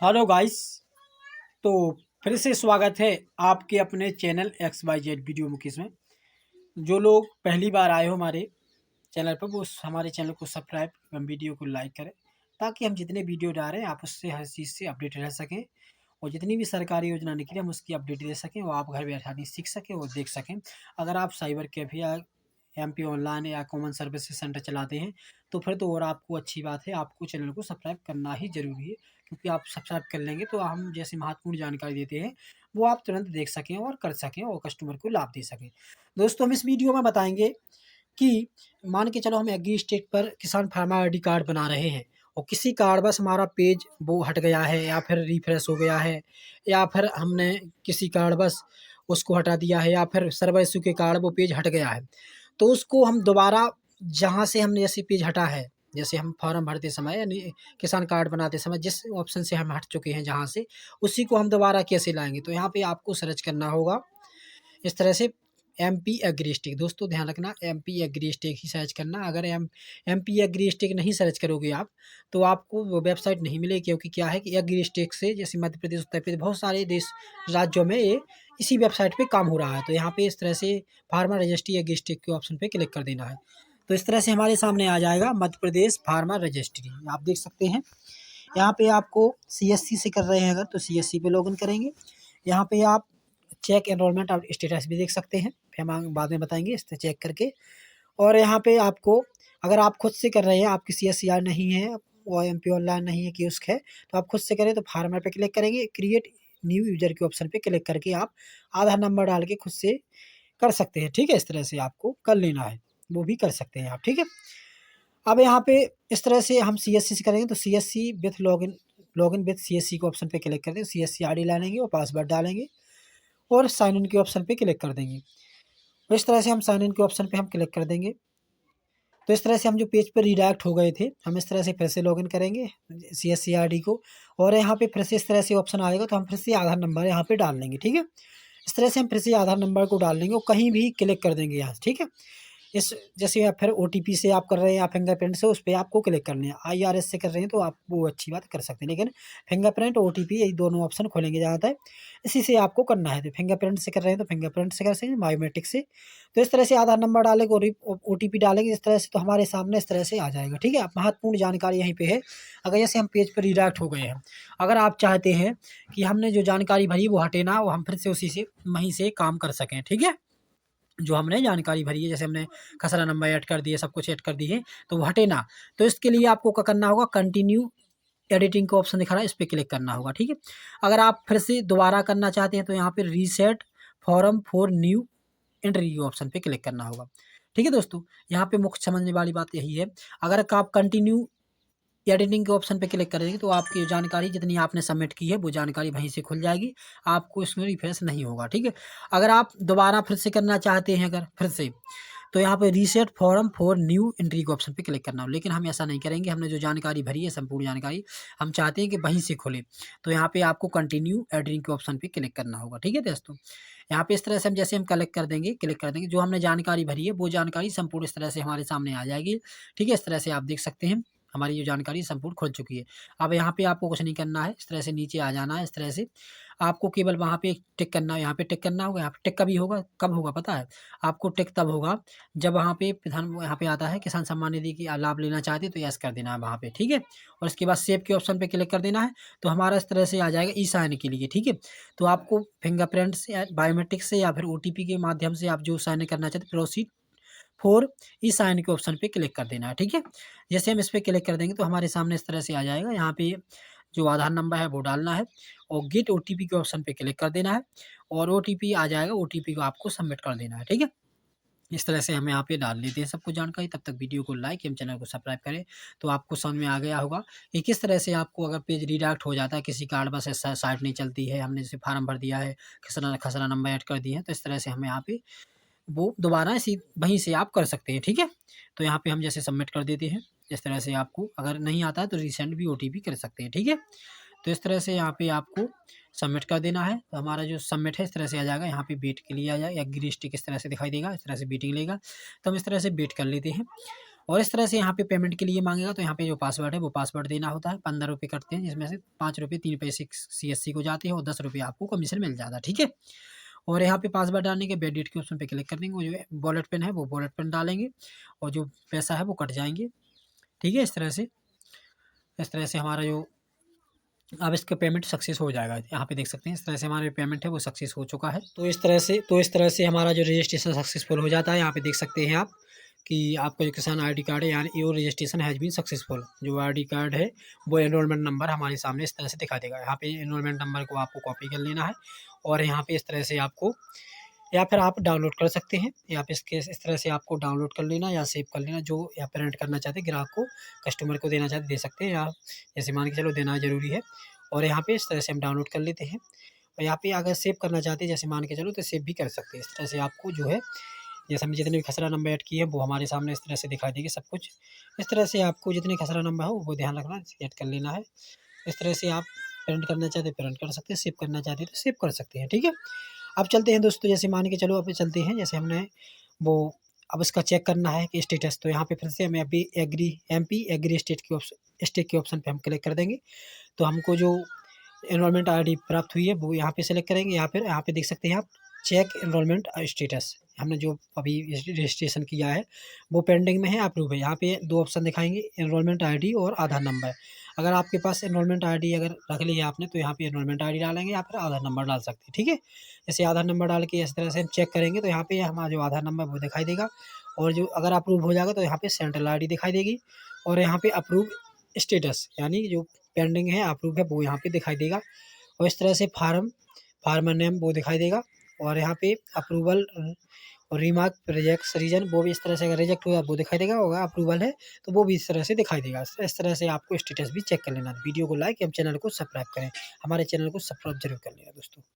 Hello guys. तो फिर से स्वागत है आपके अपने चैनल XYZ वीडियो मुकेश में। जो लोग पहली बार आए हो हमारे चैनल पर वो हमारे चैनल को सब्सक्राइब एवं वीडियो को लाइक करें, ताकि हम जितने वीडियो डाल रहे हैं आप उससे हर चीज़ से अपडेट रह सकें और जितनी भी सरकारी योजना निकली हम उसकी अपडेट दे सकें और आप घर बैठे सीख सकें और देख सकें। अगर आप साइबर कैफे या MP ऑनलाइन या कॉमन सर्विस सेंटर चलाते हैं तो फिर तो और आपको अच्छी बात है, आपको चैनल को सब्सक्राइब करना ही ज़रूरी है, क्योंकि आप सब्सक्राइब कर लेंगे तो हम जैसे महत्वपूर्ण जानकारी देते हैं वो आप तुरंत देख सकें और कर सकें और कस्टमर को लाभ दे सकें। दोस्तों, हम इस वीडियो में बताएंगे कि मान के चलो हम एग्री स्टेट पर किसान फार्मर ID कार्ड बना रहे हैं और किसी कारणवश हमारा पेज वो हट गया है या फिर रिफ्रेश हो गया है या फिर हमने किसी कारणवश उसको हटा दिया है या फिर सर्वर इशू के कारण वो पेज हट गया है, तो उसको हम दोबारा जहाँ से हमने जैसे पेज हटा है, जैसे हम फॉर्म भरते समय यानी किसान कार्ड बनाते समय जिस ऑप्शन से हम हट चुके हैं जहाँ से, उसी को हम दोबारा कैसे लाएंगे। तो यहाँ पे आपको सर्च करना होगा इस तरह से MP एग्री। दोस्तों ध्यान रखना, MP एग्री ही सर्च करना। अगर MP एग्री नहीं सर्च करोगे आप तो आपको वो वेबसाइट नहीं मिलेगी, क्योंकि क्या है कि एग्री से जैसे मध्य प्रदेश, उत्तर प्रदेश, बहुत सारे देश राज्यों में ये इसी वेबसाइट पे काम हो रहा है। तो यहाँ पे इस तरह से फार्मर रजिस्ट्री एग्री के ऑप्शन पे क्लिक कर देना है। तो इस तरह से हमारे सामने आ जाएगा मध्य प्रदेश फार्मर रजिस्ट्री, आप देख सकते हैं। यहाँ पे आपको CSC से कर रहे हैं अगर तो CSC पे लॉगिन करेंगे। यहाँ पे आप चेक एनरोलमेंट और स्टेटस भी देख सकते हैं, फिर हम बाद में बताएंगे इस चेक करके। और यहाँ पे आपको अगर आप खुद से कर रहे हैं, आपकी CSCR नहीं है और MP ऑनलाइन नहीं है, कियोस्क है, तो आप खुद से करें तो फार्मर पे क्लिक करेंगे, क्रिएट न्यू यूजर के ऑप्शन पे क्लिक करके आप आधार नंबर डाल के खुद से कर सकते हैं। ठीक है, इस तरह से आपको कर लेना है, वो भी कर सकते हैं आप। ठीक है, अब यहाँ पे इस तरह से हम CSC से करेंगे तो CSC with login with CSC के ऑप्शन पे क्लिक करते हैं, CSC ID डालेंगे और पासवर्ड डालेंगे और साइन इन के ऑप्शन पे क्लिक कर देंगे। तो इस तरह से हम साइन इन के ऑप्शन पे हम क्लिक कर देंगे। तो इस तरह से हम जो पेज पर रिडायरेक्ट हो गए थे, हम इस तरह से फिर से लॉगिन करेंगे CSC ID को और यहाँ पे फिर से इस तरह से ऑप्शन आएगा तो हम फिर से आधार नंबर यहाँ पे डाल लेंगे। ठीक है, इस तरह से हम फिर से आधार नंबर को डाल लेंगे और कहीं भी क्लिक कर देंगे यहाँ। ठीक है, इस जैसे या फिर OTP से आप कर रहे हैं या फिंगरप्रिंट से, उस पे आपको क्लिक करने हैं। IRS से कर रहे हैं तो आप वो अच्छी बात कर सकते हैं, लेकिन फिंगरप्रिंट OTP यही दोनों ऑप्शन खोलेंगे जहाँ तक, इसी से आपको करना है। तो फिंगरप्रिंट से कर रहे हैं तो फिंगरप्रिंट से कर सकते हैं, बायोमेट्रिक से। तो इस तरह से आधार नंबर डालेंगे और OTP डालेंगे इस तरह से, तो हमारे सामने इस तरह से आ जाएगा। ठीक है, महत्वपूर्ण जानकारी यहीं पे है। अगर जैसे हम पेज पर रिडायरेक्ट हो गए हैं, अगर आप चाहते हैं कि हमने जो जानकारी भरी वो हटे ना, वो हम फिर से उसी से वहीं से काम कर सकें। ठीक है, जो हमने जानकारी भरी है, जैसे हमने खसरा नंबर ऐड कर दिए, सब कुछ ऐड कर दिए, तो वो हटे ना, तो इसके लिए आपको क्या करना होगा, कंटिन्यू एडिटिंग का ऑप्शन दिख रहा है, इस पर क्लिक करना होगा। ठीक है, अगर आप फिर से दोबारा करना चाहते हैं तो यहाँ पे reset form for new entry option पे क्लिक करना होगा। ठीक है दोस्तों, यहाँ पे मुख्य समझने वाली बात यही है, अगर आप कंटिन्यू एडिटिंग के ऑप्शन पे क्लिक करेंगे तो आपकी जानकारी जितनी आपने सबमिट की है वो जानकारी वहीं से खुल जाएगी, आपको इसमें रिफ्रेश नहीं होगा। ठीक है, अगर आप दोबारा फिर से करना चाहते हैं अगर फिर से, तो यहाँ पे reset form for new entry के ऑप्शन पे क्लिक करना हो, लेकिन हम ऐसा नहीं करेंगे। हमने जो जानकारी भरी है संपूर्ण जानकारी हम चाहते हैं कि वहीं से खुले, तो यहाँ पे आपको कंटिन्यू एडिटिंग के ऑप्शन पे क्लिक करना होगा। ठीक है दोस्तों, यहाँ पे इस तरह से हम जैसे हम क्लिक कर देंगे जो हमने जानकारी भरी है वो जानकारी संपूर्ण इस तरह से हमारे सामने आ जाएगी। ठीक है, इस तरह से आप देख सकते हैं हमारी ये जानकारी संपूर्ण खुल चुकी है। अब यहाँ पे आपको कुछ नहीं करना है, इस तरह से नीचे आ जाना है। इस तरह से आपको केवल वहाँ पे टिक करना है, यहाँ पे टिक करना होगा। यहाँ पे टिक कभी होगा, कब होगा पता है आपको? टिक तब होगा जब वहाँ पे प्रधान यहाँ पे आता है किसान सम्मान निधि की लाभ लेना चाहते हैं तो यस कर देना है वहाँ पे। ठीक है, और इसके बाद सेव के ऑप्शन पे क्लिक कर देना है, तो हमारा इस तरह से आ जाएगा ई साइन के लिए। ठीक है, तो आपको फिंगरप्रिंट से या बायोमेट्रिक से या फिर OTP के माध्यम से आप जो साइन करना चाहते हैं, प्रोसीड फोर ई साइन के ऑप्शन पे क्लिक कर देना है। ठीक है, जैसे हम इस पे क्लिक कर देंगे तो हमारे सामने इस तरह से आ जाएगा। यहाँ पे जो आधार नंबर है वो डालना है और गेट OTP के ऑप्शन पे क्लिक कर देना है और OTP आ जाएगा, OTP को आपको सबमिट कर देना है। ठीक है, इस तरह से हम यहाँ पे डाल लेते हैं सब कुछ जानकारी। तब तक वीडियो को लाइक एवं चैनल को सब्सक्राइब करें, तो आपको समझ में आ गया होगा कि किस तरह से आपको अगर पेज रिडायरेक्ट हो जाता है, किसी कारण बस ऐसा साइट नहीं चलती है, हमने जैसे फार्म भर दिया है, खसरा खसरा नंबर ऐड कर दिए हैं, तो इस तरह से हमें यहाँ पे वो दोबारा इसी वहीं से आप कर सकते हैं। ठीक है, तो यहाँ पे हम जैसे सबमिट कर देते हैं, इस तरह से आपको अगर नहीं आता है तो रिसेंड भी OTP कर सकते हैं। ठीक है, तो इस तरह से यहाँ पे आपको सबमिट कर देना है, तो हमारा जो सबमिट है इस तरह से आ जाएगा। यहाँ पे वेट के लिए आ जाएगा, एग्री स्टिक इस तरह से दिखाई देगा, इस तरह से वेटिंग लेगा, तो हम इस तरह से वेट कर लेते हैं और इस तरह से यहाँ पे पेमेंट के लिए मांगेगा, तो यहाँ पे जो पासवर्ड है वो पासवर्ड देना होता है। 15 रुपये कटते हैं, जिसमें से 5 रुपये 3 पैसे CSC को जाते हैं और 10 रुपये आपको कमीशन मिल जाता है, ठीक है। और यहाँ पे पासवर्ड डालने के बाद डेट के ऑप्शन पे क्लिक कर देंगे, वो जो वॉलेट पिन है वो वॉलेट पिन डालेंगे और जो पैसा है वो कट जाएंगे, ठीक है। इस तरह से हमारा जो अब इसका पेमेंट सक्सेस हो जाएगा। यहाँ पे देख सकते हैं इस तरह से हमारे पेमेंट है वो सक्सेस हो चुका है। तो इस तरह से हमारा जो रजिस्ट्रेशन सक्सेसफुल हो जाता है। यहाँ पे देख सकते हैं आप कि आपका जो किसान ID कार्ड है यानी your registration has been successful, जो ID कार्ड है वो एनरोलमेंट नंबर हमारे सामने इस तरह से दिखा देगा। यहाँ पे एनरोलमेंट नंबर को आपको कॉपी कर लेना है और यहाँ पे इस तरह से आपको, या फिर आप डाउनलोड कर सकते हैं, या फिर इस तरह से आपको डाउनलोड कर लेना या सेव कर लेना, जो या प्रिंट करना चाहते ग्राहक को, कस्टमर को देना चाहते दे सकते हैं, या जैसे मान के चलो देना ज़रूरी है। और यहाँ पे इस तरह से हम डाउनलोड कर लेते हैं और यहाँ पे अगर सेव करना चाहते हैं जैसे मान के चलो तो सेव भी कर सकते हैं। इस तरह से आपको जो है, जैसे हमने जितने भी खसरा नंबर ऐड किए हैं वो हमारे सामने इस तरह से दिखाई देगी सब कुछ। इस तरह से आपको जितने खसरा नंबर हो वो ध्यान रखना, ऐड कर लेना है। इस तरह से आप प्रिंट करना चाहते हैं प्रिंट कर सकते हैं, सेव करना चाहते हैं तो सेव कर सकते हैं, ठीक है। अब चलते हैं दोस्तों, जैसे मान के चलो अब चलते हैं, जैसे हमने वो अब इसका चेक करना है कि स्टेटस, तो यहाँ पे फिर से हमें अभी MP एग्री स्टेट के ऑप्शन पे हम क्लिक कर देंगे। तो हमको जो एनरोलमेंट ID प्राप्त हुई है वो यहाँ पे सेलेक्ट करेंगे, या फिर यहाँ पे देख सकते हैं आप चेक एनरोलमेंट स्टेटस, हमने जो अभी रजिस्ट्रेशन किया है वो पेंडिंग में है अप्रूव है। यहाँ पे 2 ऑप्शन दिखाएंगे, एनरोलमेंट ID और आधार नंबर। अगर आपके पास एनरोलमेंट ID अगर रख लिया आपने तो यहाँ पे एनरोलमेंट ID डालेंगे या फिर आधार नंबर डाल सकते हैं, ठीक है। जैसे आधार नंबर डाल के इस तरह से हम चेक करेंगे तो यहाँ पे हमारा जो आधार नंबर वो दिखाई देगा, और जो अगर अप्रूव हो जाएगा तो यहाँ पे सेंट्रल ID दिखाई देगी, और यहाँ पे अप्रूव स्टेटस यानी जो पेंडिंग है अप्रूव है वो यहाँ पे दिखाई देगा। और इस तरह से फार्मर नेम वो दिखाई देगा, और यहाँ पे अप्रूवल और रिमार्क रिजेक्ट रीजन वो भी इस तरह से, अगर रिजेक्ट हुआ वो दिखाई देगा, होगा अप्रूवल है तो वो भी इस तरह से दिखाई देगा। इस तरह से आपको स्टेटस भी चेक कर लेना। वीडियो को लाइक एवं चैनल को सब्सक्राइब करें, हमारे चैनल को सब्सक्राइब जरूर कर लेना दोस्तों।